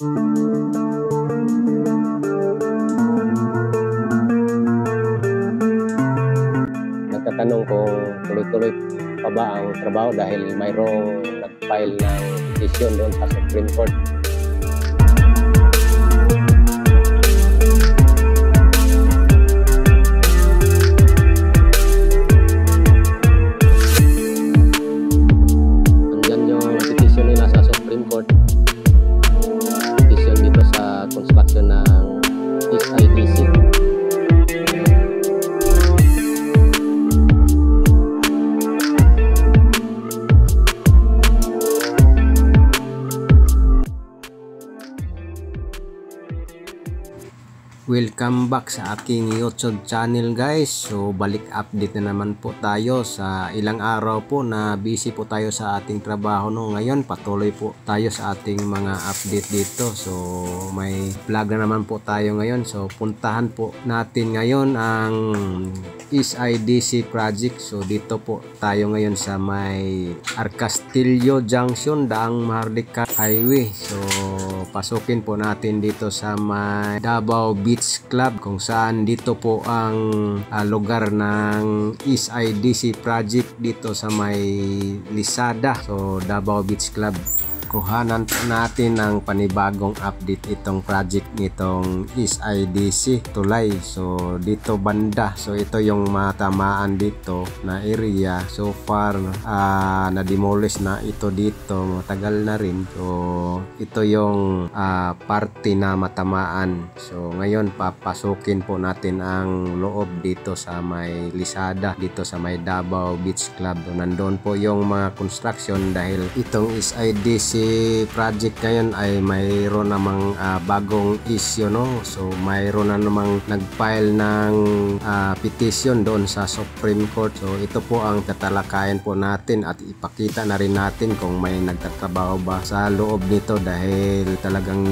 Nagtatanong kung tuloy-tuloy pa ba ang trabaho dahil mayroong nag-file ng petition doon sa Supreme Court. Andyan yung petition nila sa Supreme Court. Petition dito sa construction ng SIDC. Welcome back sa aking YouTube channel guys. So balik update na naman po tayo. Sa ilang araw po na busy po tayo sa ating trabaho no. Ngayon patuloy po tayo sa ating mga update dito. So may vlog na naman po tayo ngayon. So puntahan po natin ngayon ang SIDC project. So dito po tayo ngayon sa may Arcastillo Junction, Daang Maharlika Highway. So pasukin po natin dito sa may Davao Beach Club, kung saan dito po ang lugar ng SIDC project dito sa may Lisada. So Davao Beach Club. Kuhanan po natin ng panibagong update itong project nitong SIDC Tulay. So dito banda, so ito yung matamaan dito na area. So far na-demolish na ito dito, matagal na rin. So ito yung parte na matamaan. So ngayon papasukin po natin ang loob dito sa may Lisada, dito sa may Davao Beach Club. So nandoon po yung mga construction dahil itong SIDC project ngayon ay mayroon namang bagong issue no. So mayroon na namang nag-file ng petition doon sa Supreme Court. So ito po ang tatalakayin po natin at ipakita na rin natin kung may nagtatrabaho ba sa loob nito dahil talagang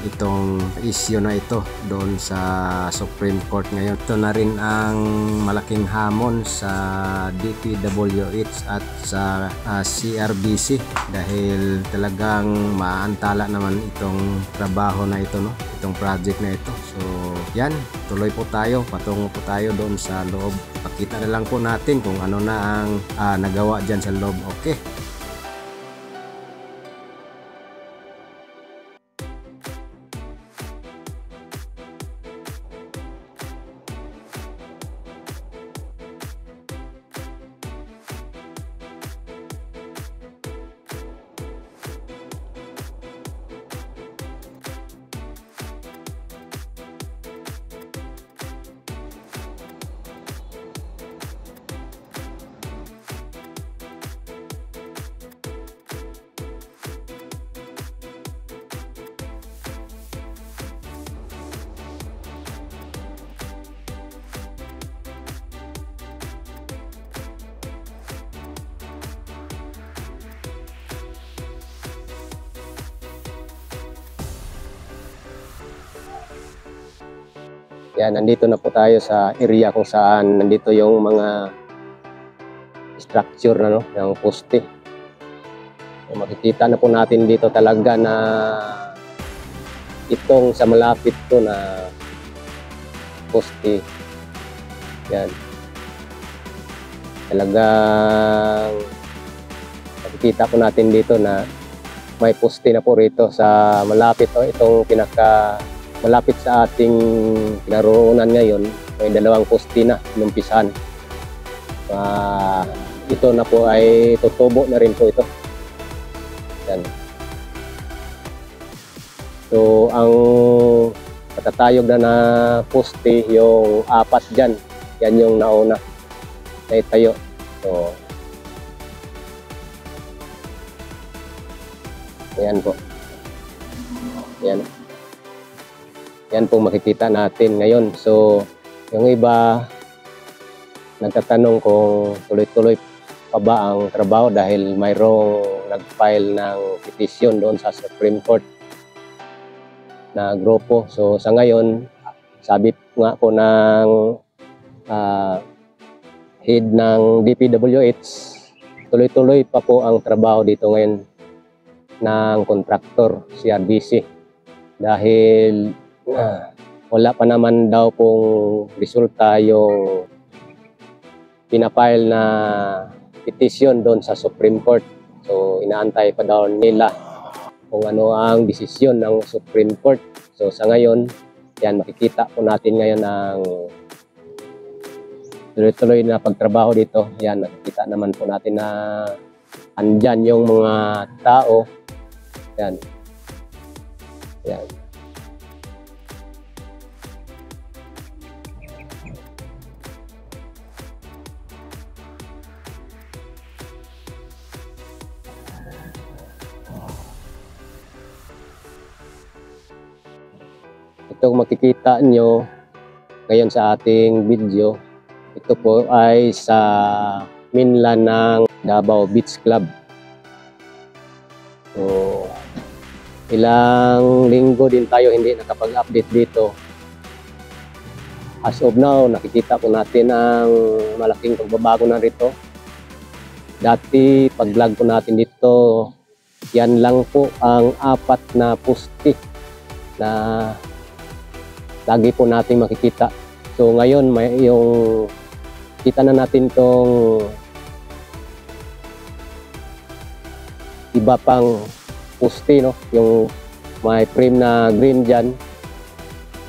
itong issue na ito doon sa Supreme Court ngayon. Ito na rin ang malaking hamon sa DPWH at sa CRBC dahil talagang maantala naman itong trabaho na ito no, itong project na ito. So yan, tuloy po tayo, patungo po tayo doon sa loob. Pakita na lang po natin kung ano na ang nagawa dyan sa loob. Okay. Yan, nandito na po tayo sa area kung saan nandito yung mga structure na no, ng poste. So, makikita na po natin dito talaga na itong sa malapit to na poste. Yan. Talagang makikita po natin dito na may poste na po rito sa malapit to. Itong malapit sa ating pinaroonan ngayon, may dalawang poste na inumpisahan. Ito na po ay tutubo na rin po ito. Yan. So ang patatayog na poste, yung apat dyan, yan yung nauna na itayo. So yan po. Yan. Yan po makikita natin ngayon. So, yung iba nagtatanong kung tuloy-tuloy pa ba ang trabaho dahil mayroong nag-file ng petition doon sa Supreme Court na grupo. So, sa ngayon, sabi nga po ng head ng DPWH, tuloy-tuloy pa po ang trabaho dito ngayon ng kontraktor, CRBC. dahil wala pa naman daw pong resulta yung pinapile na petition doon sa Supreme Court. So inaantay pa daw nila kung ano ang desisyon ng Supreme Court. So sa ngayon, yan, makikita po natin ngayon ang tuloy-tuloy na pagtrabaho dito. Yan, nakikita naman po natin na andyan yung mga tao. Yan. Yan. Ito makikita nyo ngayon sa ating video, ito po ay sa mainland ng Davao Beach Club. So, ilang linggo din tayo hindi nakapag-update dito. As of now, nakikita po natin ang malaking pagbabago na rito. Dati, pag-vlog po natin dito, yan lang po ang 4 na poste na lagi po nating makikita. So ngayon may yung kita na natin tong iba pang poste, no, yung may frame na green dyan.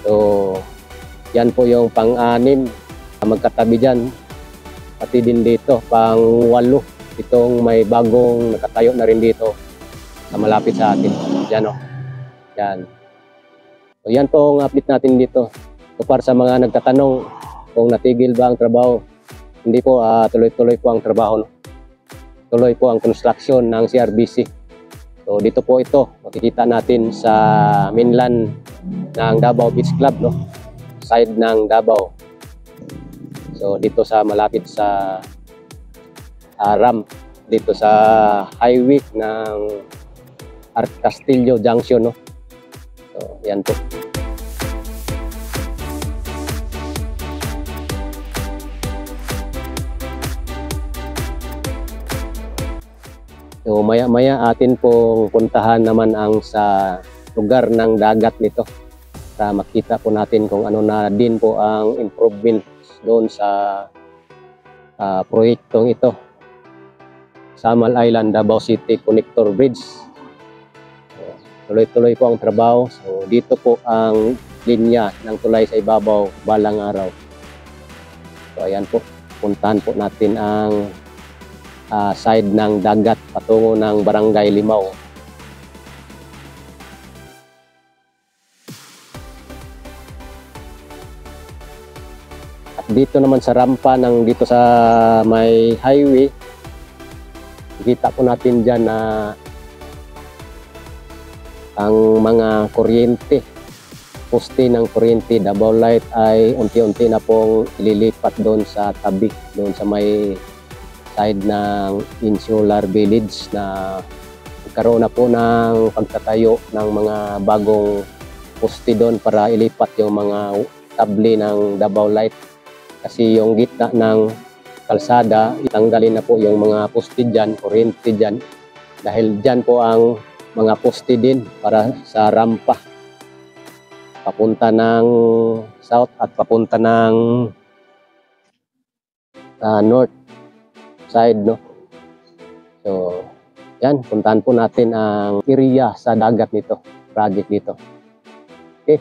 So yan po yung pang-6 magkatabi dyan, pati din dito pang-8 itong may bagong nakatayo na rin dito sa malapit sa atin dyan, no. Yan. So yan po ang update natin dito. So para sa mga nagtatanong kung natigil ba ang trabaho, hindi po, tuloy-tuloy po ang trabaho, no? Tuloy po ang construction ng CRBC. So dito po ito, makikita natin sa mainland ng Davao Beach Club, no? Side ng Davao. So dito sa malapit sa ramp, dito sa highway ng Castillo Junction, no? So, yan po. So, maya-maya atin pong puntahan naman ang sa lugar ng dagat nito para makita po natin kung ano na din po ang improvement doon sa proyektong ito. Samal Island Davao City Connector Bridge. Tuloy-tuloy po ang trabaho. So dito po ang linya ng tulay sa ibabaw balang araw. So ayan po, puntahan po natin ang side ng dagat patungo ng Barangay Limao. At dito naman sa rampa ng dito sa may highway, kita po natin dyan na ang mga kuryente, poste ng kuryente, Davao Light ay unti-unti na pong ililipat doon sa tabi, doon sa may side ng Insular Village na nagkaroon na po ng pagtatayo ng mga bagong poste doon para ilipat yung mga tabli ng Davao Light. Kasi yung gitna ng kalsada, itanggalin na po yung mga poste dyan, kuryente dyan, dahil dyan po ang mga poste din para sa rampa papunta ng south at papunta ng north side, no. So yan, puntahan po natin ang area sa dagat nito, project dito. Okay.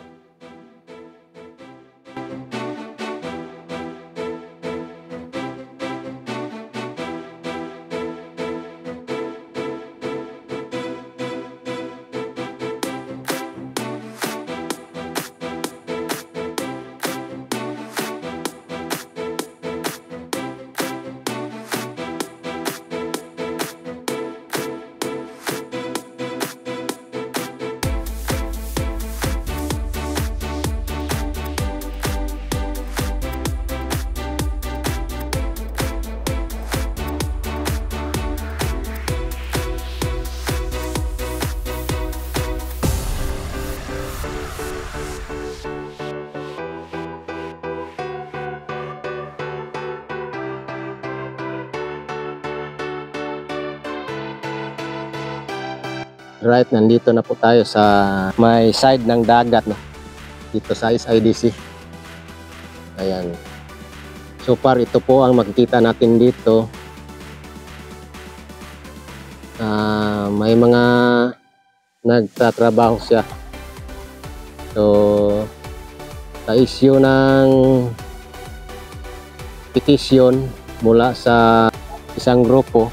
Right, nandito na po tayo sa may side ng dagat, no? Dito sa SIDC. Ayan. So far, ito po ang makikita natin dito. May mga nagtatrabaho siya. So, sa issue ng petition mula sa isang grupo,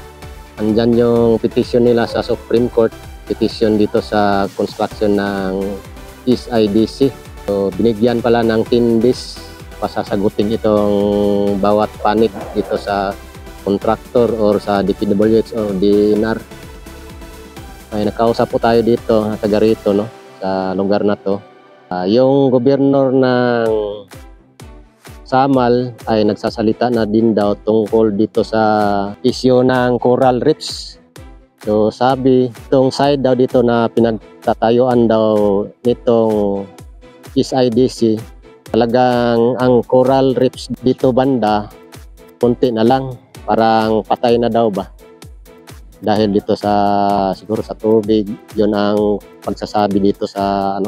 andyan yung petition nila sa Supreme Court, petition dito sa construction ng SIDC. So, binigyan pala ng 10 days pasasagutin itong bawat panig dito sa contractor or sa DPWH o DNR. Ay, nakausap po tayo dito, taga rito, no, sa lugar na to. Yung gobernador ng Samal ay nagsasalita na din daw tungkol dito sa issue ng coral reefs. So sabi, itong side daw dito na pinagtatayuan daw nitong SIDC, talagang ang coral reefs dito banda, konti na lang, parang patay na daw ba? Dahil dito sa, siguro sa tubig, yun ang pagsasabi dito sa,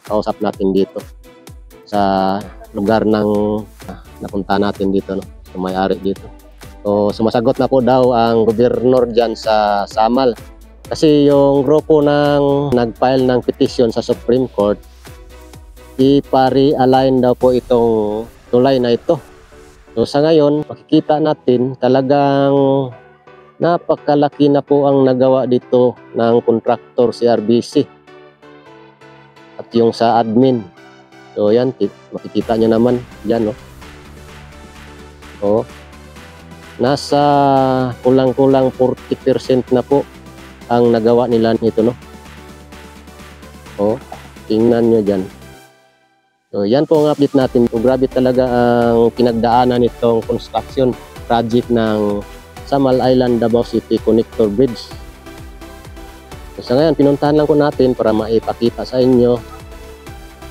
kausap natin dito. Sa lugar ng napunta natin dito, no? So, may-ari dito. So, sumasagot na po daw ang gobernador dyan sa Samal. Kasi yung grupo ng nag-file ng petition sa Supreme Court, i-pari-align daw po itong tulay na ito. So, sa ngayon, makikita natin talagang napakalaki na po ang nagawa dito ng contractor si RBC at yung sa admin. So yan, makikita nyo naman dyan, no? So, nasa kulang-kulang 40% na po ang nagawa nila nito, no? So, tingnan nyo dyan. So yan po ang update natin. So, grabe talaga ang pinagdaanan nitong construction project ng Samal Island Davao City Connector Bridge. So, sa ngayon, pinuntahan lang po natin para maipakita sa inyo.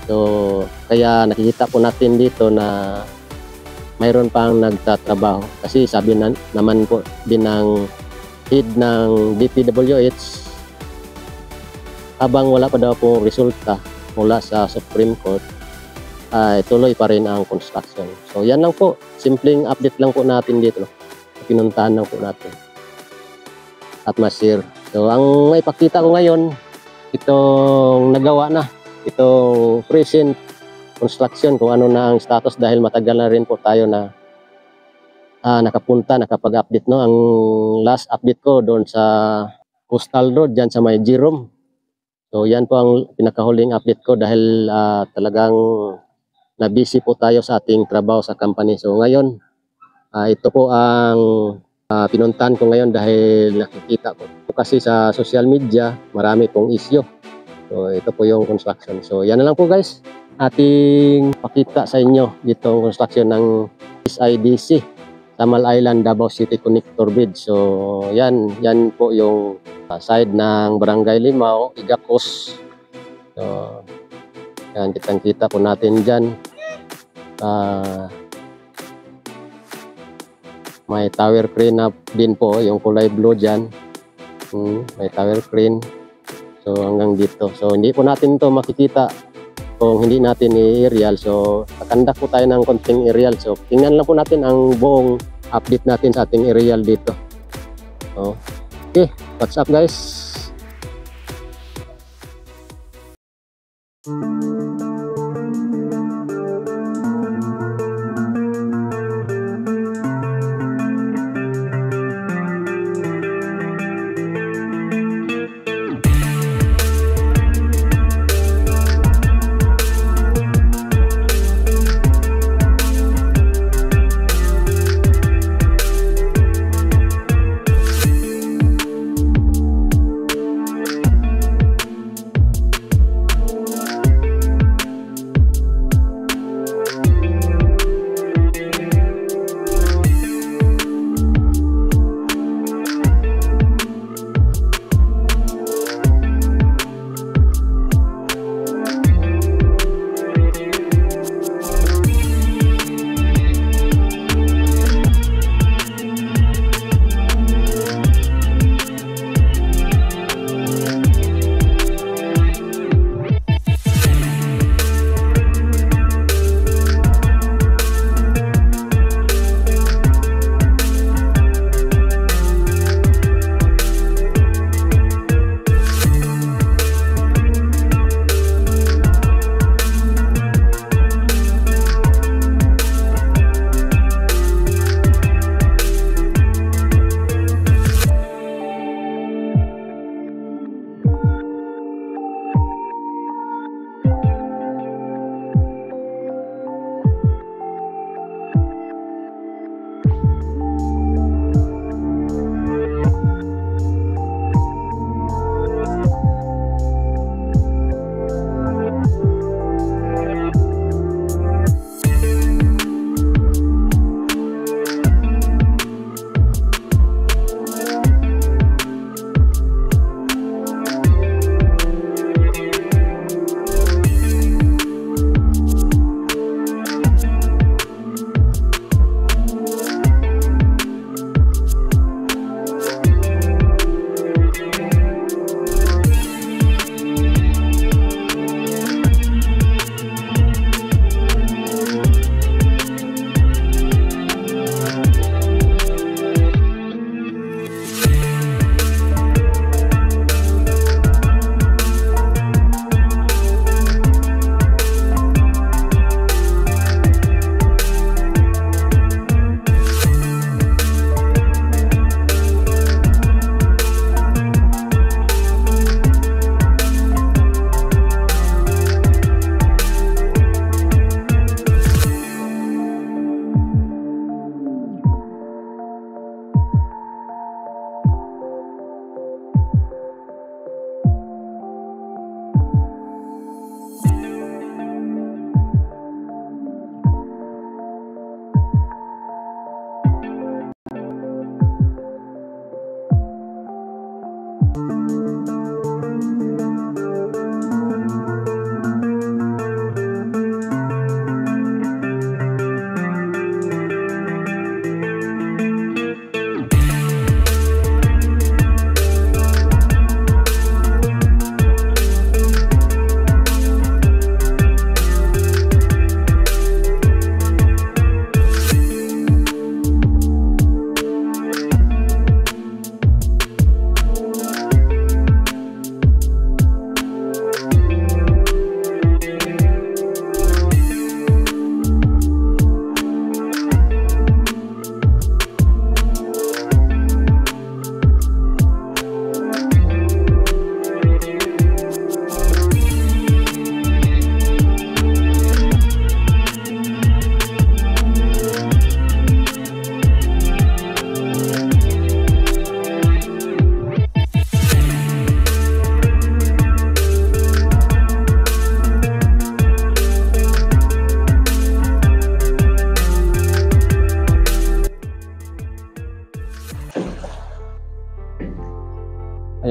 So, kaya nakikita po natin dito na mayroon pang nagtatrabaho. Kasi sabi naman po din ng head ng DPWH, habang wala pa daw po resulta mula sa Supreme Court, ay tuloy pa rin ang construction. So, yan lang po. Simpleng update lang po natin dito, no? Pinuntahan lang po natin at ma-share. So ang maipakita ko ngayon, itong nagawa na, itong present construction, kung ano na ang status, dahil matagal na rin po tayo na nakapag-update, no? Ang last update ko doon sa Coastal Road dyan sa may Jerome. So yan po ang pinakahuling update ko dahil talagang na-busy po tayo sa ating trabaho sa company. So ngayon, ito po ang pinuntahan ko ngayon dahil nakikita ko kasi sa social media marami pong issue. So ito po yung construction. So yan na lang po guys, ating pakita sa inyo ditong construction ng SIDC Samal Island Davao City Connector Bridge. So yan po yung side ng Barangay Limao, Igacos. So yan, kitang-kita po natin dyan. May tower crane na din po, yung kulay blue dyan. May tower crane. So hanggang dito. So hindi po natin to makikita kung hindi natin i-aerial. So kakandak po tayo ng konting aerial. So tingnan lang po natin ang buong update natin sa ating aerial dito. So, okay, what's up guys?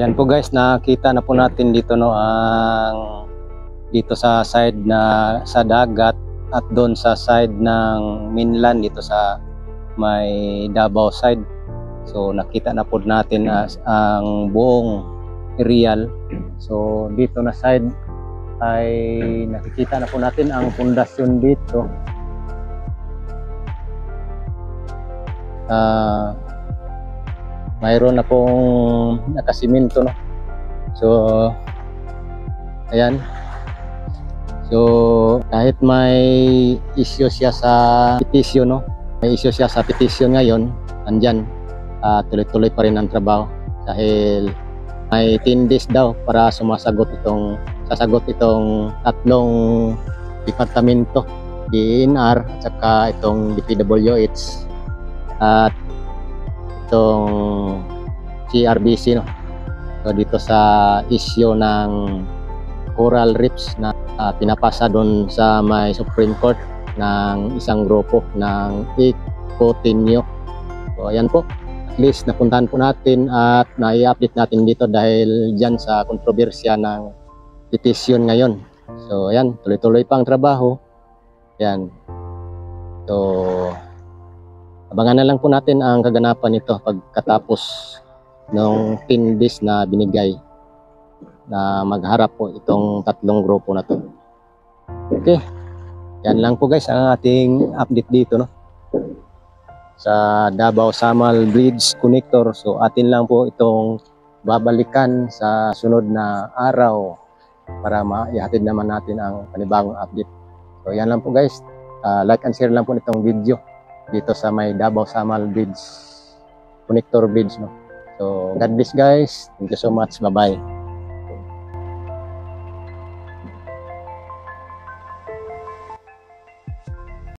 Ayan po guys, nakita na po natin dito no ang dito sa side na sa dagat at doon sa side ng mainland dito sa may Davao side. So nakita na po natin ang buong aerial. So dito na side ay nakikita na po natin ang pundasyon dito. Mayroon na pong nakasiminto no. So ayan. So kahit may issue siya sa petition no, may issue siya sa petition ngayon, andyan tuloy-tuloy pa rin ang trabaho dahil may 10 days daw para sasagot itong tatlong departamento, DNR at saka itong DPWH at itong CRBC no. So dito sa issue ng coral reefs na pinapasa doon sa may Supreme Court ng isang grupo ng Ecotenyo. So ayan po, at least napuntahan po natin at nai-update natin dito dahil dyan sa kontrobersya ng petition ngayon. So ayan, tuloy-tuloy pang trabaho. Ayan. So abangan na lang po natin ang kaganapan nito pagkatapos ng 10 days na binigay na magharap po itong tatlong grupo na to. Okay, yan lang po guys ang ating update dito no sa Davao Samal Bridge Connector. So atin lang po itong babalikan sa sunod na araw para maihatid naman natin ang panibagong update. So yan lang po guys, like and share lang po itong video dito sa may Davao Samal Bridge Connector Bridge no. So God bless guys, thank you so much, bye bye.